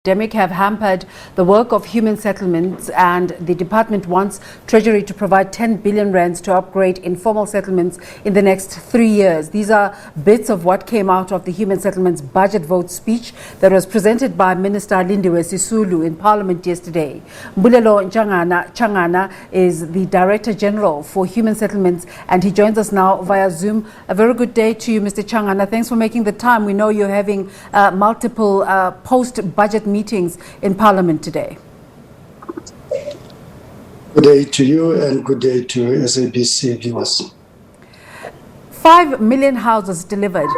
Pandemic have hampered the work of human settlements, and the department wants Treasury to provide 10 billion rands to upgrade informal settlements in the next 3 years. These are bits of what came out of the Human Settlements budget vote speech that was presented by Minister Lindiwe Sisulu in Parliament yesterday. Mbulelo Tshangana is the Director General for Human Settlements, and he joins us now via Zoom. A very good day to you, Mr. Tshangana. Thanks for making the time. We know you're having multiple post-budget meetings in Parliament today. Good day to you and good day to SABC viewers. 5 million houses delivered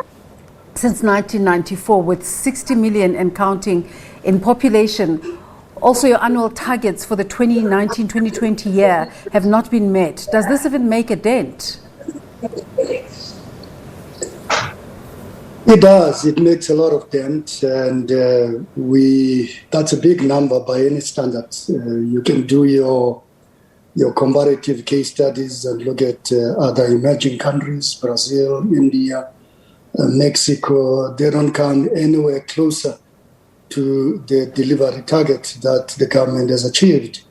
since 1994, with 60 million and counting in population. Also, your annual targets for the 2019-2020 year have not been met. Does this even make a dent? It does. It makes a lot of dent, and that's a big number by any standards. You can do your comparative case studies and look at other emerging countries, Brazil, India, Mexico. They don't come anywhere closer to the delivery target that the government has achieved.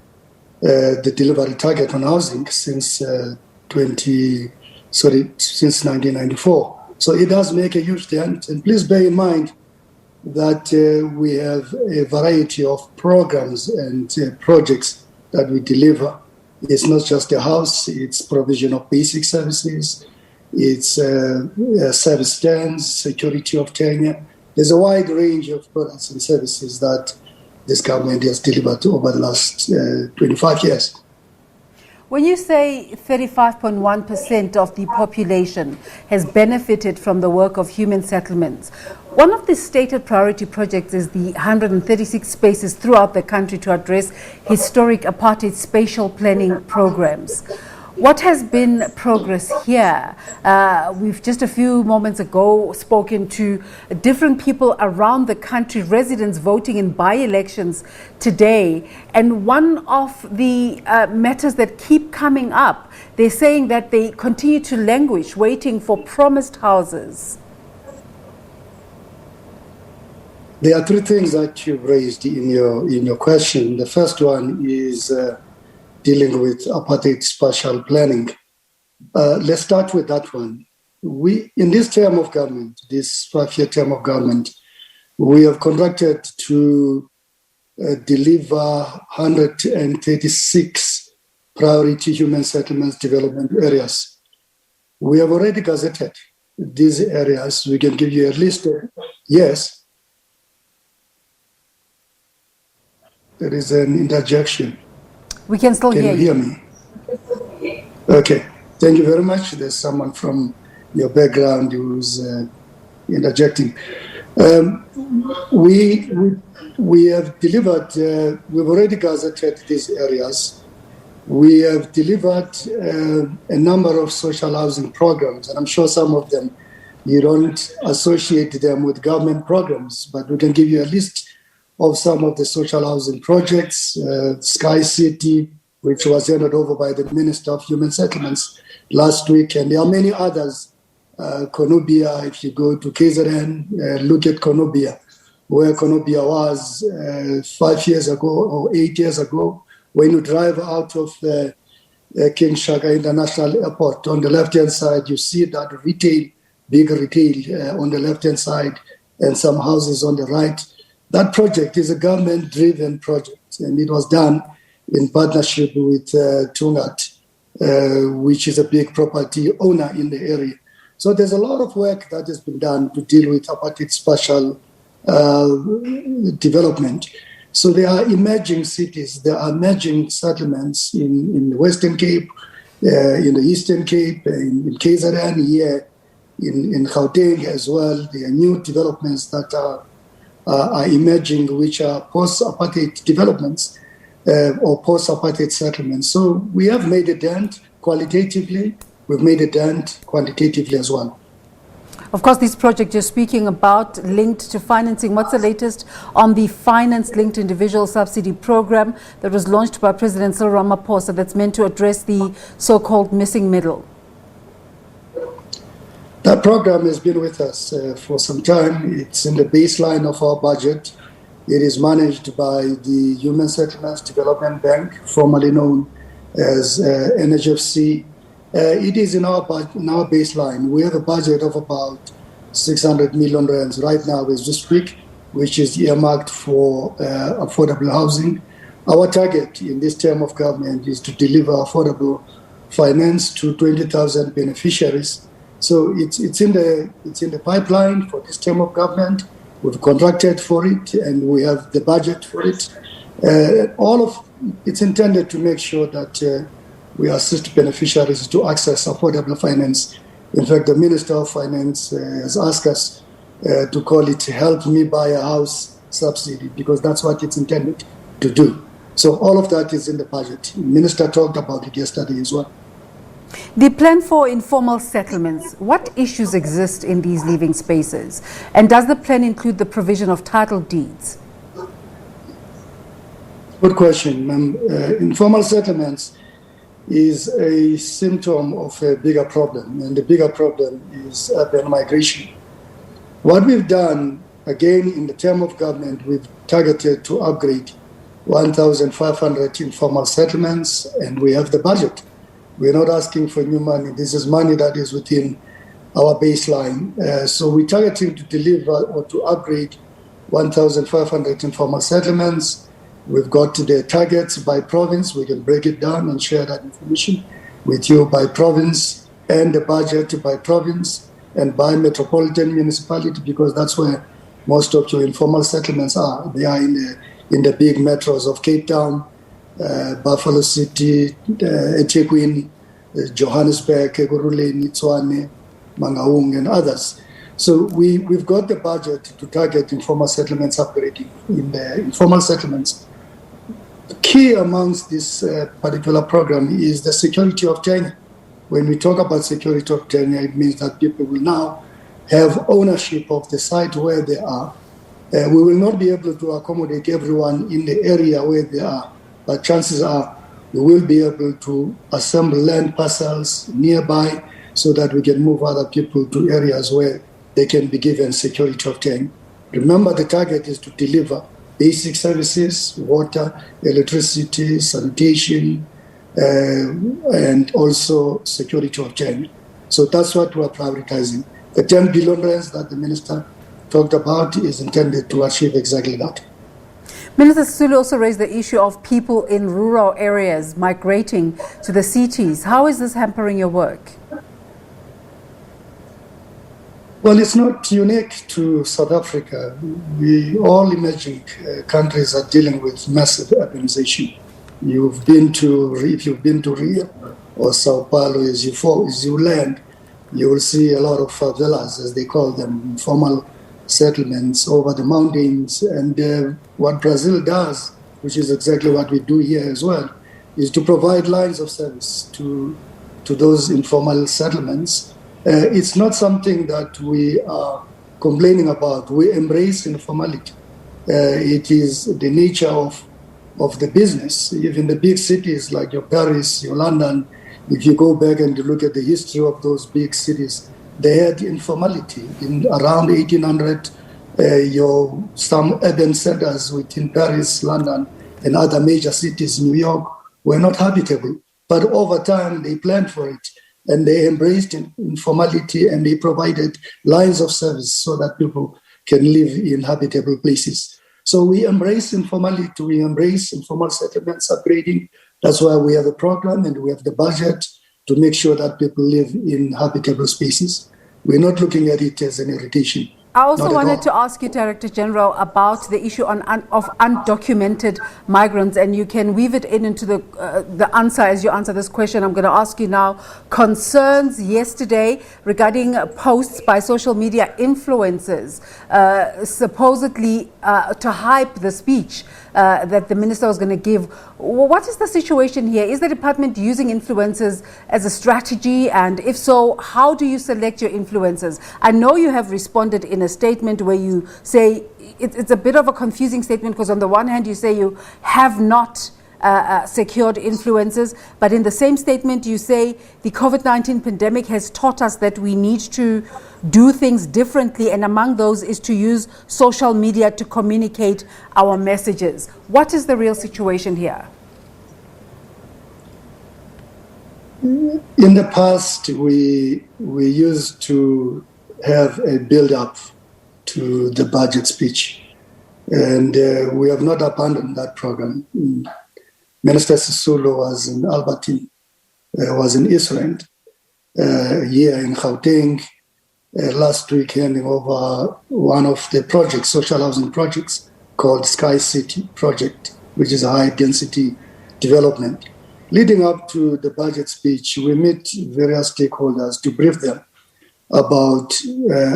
The delivery target on housing since 1994. So it does make a huge dent. And please bear in mind that we have a variety of programs and projects that we deliver. It's not just a house, it's provision of basic services, it's service stands, security of tenure. There's a wide range of products and services that this government has delivered over the last 25 years. When you say 35.1% of the population has benefited from the work of human settlements, one of the stated priority projects is the 136 spaces throughout the country to address historic apartheid spatial planning programs. What has been progress here? We've just a few moments ago spoken to different people around the country, residents voting in by-elections today. And one of the matters that keep coming up, they're saying that they continue to languish, waiting for promised houses. There are three things that you've raised in your question. The first one is dealing with apartheid spatial planning. Let's start with that one. In this term of government, this 5-year term of government, we have contracted to deliver 136 priority human settlements development areas. We have already gazetted these areas. We can give you a list. Yes. There is an interjection. We can still hear you. Can you hear me? Okay. Thank you very much. There's someone from your background who's interjecting. We have delivered, we've already gazetted these areas. We have delivered a number of social housing programs, and I'm sure some of them, you don't associate them with government programs, but we can give you a list of some of the social housing projects, Sky City, which was handed over by the Minister of Human Settlements last week, and there are many others. Konobia, if you go to KZN, look at Konobia, where Konobia was 5 years ago or 8 years ago. When you drive out of King Shaka International Airport, on the left-hand side, you see that retail, big retail on the left-hand side, and some houses on the right. That project is a government-driven project, and it was done in partnership with Tungat, which is a big property owner in the area. So there's a lot of work that has been done to deal with apartheid spatial development. So there are emerging cities, there are emerging settlements in the Western Cape, in the Eastern Cape, in KZN, here in Gauteng as well. There are new developments that are emerging, which are post-apartheid developments or post-apartheid settlements. So we have made a dent qualitatively. We've made a dent quantitatively as well. Of course, this project you're speaking about linked to financing. What's the latest on the finance-linked individual subsidy program that was launched by President Cyril Ramaphosa that's meant to address the so-called missing middle? That program has been with us for some time. It's in the baseline of our budget. It is managed by the Human Settlements Development Bank, formerly known as NHFC. It is in our baseline. We have a budget of about 600 million rands right now as we speak, which is earmarked for affordable housing. Our target in this term of government is to deliver affordable finance to 20,000 beneficiaries. So it's in the pipeline for this term of government. We've contracted for it and we have the budget for it. It's intended to make sure that we assist beneficiaries to access affordable finance. In fact, the Minister of Finance has asked us to call it Help Me Buy a House subsidy, because that's what it's intended to do. So all of that is in the budget. The Minister talked about it yesterday as well. The plan for informal settlements, what issues exist in these living spaces? And does the plan include the provision of title deeds? Good question. Informal settlements is a symptom of a bigger problem, and the bigger problem is urban migration. What we've done, again, in the term of government, we've targeted to upgrade 1,500 informal settlements, and we have the budget. We're not asking for new money. This is money that is within our baseline. So we're targeting to deliver or to upgrade 1,500 informal settlements. We've got the targets by province. We can break it down and share that information with you by province, and the budget by province and by metropolitan municipality, because that's where most of your informal settlements are. They are in the big metros of Cape Town, Buffalo City, eThekwini, Johannesburg, Ekurhuleni, Tshwane, Mangaung, and others. So we've got the budget to target informal settlements upgrading. In the informal settlements, key amongst this particular program is the security of tenure. When we talk about security of tenure, it means that people will now have ownership of the site where they are. We will not be able to accommodate everyone in the area where they are, but chances are we will be able to assemble land parcels nearby so that we can move other people to areas where they can be given security of tenure. Remember, the target is to deliver basic services, water, electricity, sanitation, and also security of tenure. So that's what we're prioritizing. The 10 billion rands that the minister talked about is intended to achieve exactly that. Minister Sisulu also raised the issue of people in rural areas migrating to the cities. How is this hampering your work? Well, it's not unique to South Africa. All emerging countries are dealing with massive urbanization. If you've been to Rio or Sao Paulo, as you land, you will see a lot of favelas, as they call them, informal settlements over the mountains. And what Brazil does, which is exactly what we do here as well, is to provide lines of service to those informal settlements. It's not something that we are complaining about. We embrace informality. It is the nature of the business. Even the big cities like your Paris, your London, if you go back and you look at the history of those big cities, they had informality. In around 1800, some urban centers within Paris, London, and other major cities, New York, were not habitable. But over time, they planned for it. And they embraced informality, and they provided lines of service so that people can live in habitable places. So we embrace informality, we embrace informal settlements upgrading. That's why we have a program and we have the budget to make sure that people live in habitable spaces. We're not looking at it as an irritation. I also wanted to ask you, Director General, about the issue of undocumented migrants, and you can weave it into the answer as you answer this question. I'm going to ask you now, concerns yesterday regarding posts by social media influencers supposedly to hype the speech that the minister was going to give. What is the situation here? Is the department using influencers as a strategy? And if so, how do you select your influencers? I know you have responded in a statement where you say it's a bit of a confusing statement, because on the one hand you say you have not secured influences. But in the same statement, you say the COVID-19 pandemic has taught us that we need to do things differently, and among those is to use social media to communicate our messages. What is the real situation here? In the past, we used to have a build-up to the budget speech, and we have not abandoned that program. Minister Sisulu was in Albertine, was in Israel, here in Gauteng, last week handing over one of the projects, social housing projects, called Sky City Project, which is a high-density development. Leading up to the budget speech, we meet various stakeholders to brief them about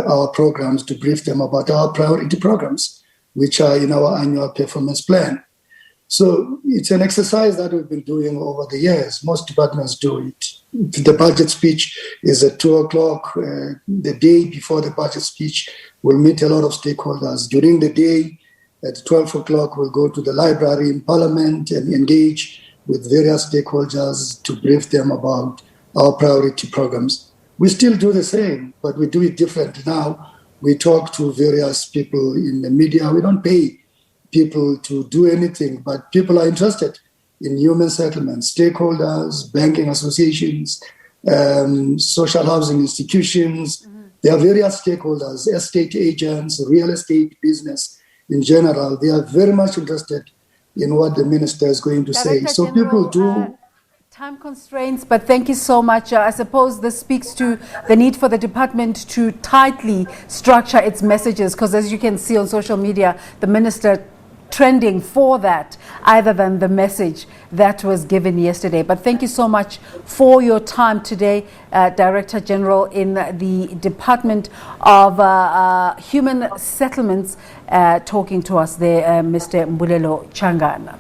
our programs, to brief them about our priority programs, which are in our annual performance plan. So it's an exercise that we've been doing over the years. Most departments do it. The budget speech is at 2 o'clock. The day before the budget speech, we'll meet a lot of stakeholders. During the day, at 12 o'clock, we'll go to the library in Parliament and engage with various stakeholders to brief them about our priority programs. We still do the same, but we do it differently now. We talk to various people in the media. We don't pay people to do anything, but people are interested in human settlements, stakeholders, banking associations, social housing institutions. There are various stakeholders, estate agents, real estate business in general. They are very much interested in what the minister is going to say. So General, people do... time constraints, but thank you so much. I suppose this speaks to the need for the department to tightly structure its messages, because as you can see on social media, the minister trending for that either than the message that was given yesterday. But thank you so much for your time today, Director General in the Department of Human Settlements, talking to us there, Mr. Mbulelo Tshangana.